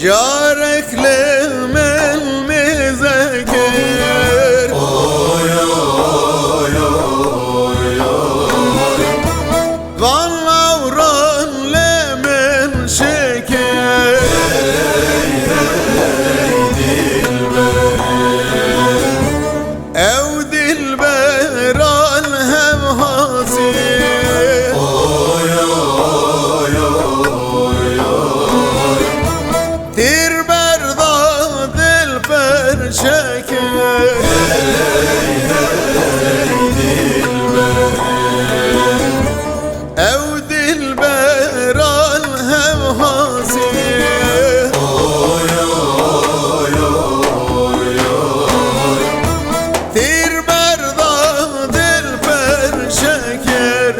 Carek levmel mezekir Oy oy oy oy Vallavran lemen şeker Ey dilberim Ev dilber al hem hasir Oy oy oy oy Tirberda dilber şeker Ev dilber al hem hasir Oy oy oy oy Tirberda dilber şeker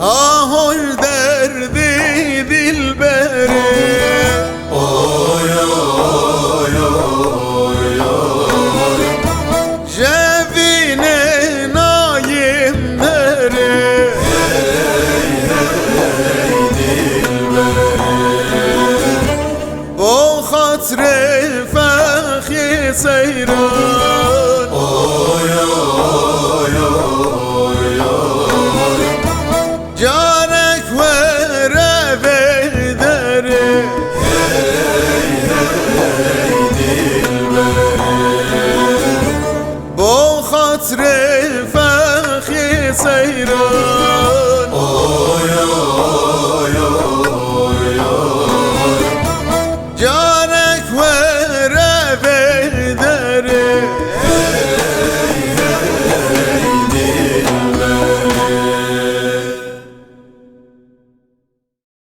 Ahol derdi dilberi Oy oy oy oy Cevine naimleri Bu hatri fahri seyran Oy oy oy oy Carek vere bederi Bu hatri fahri seyran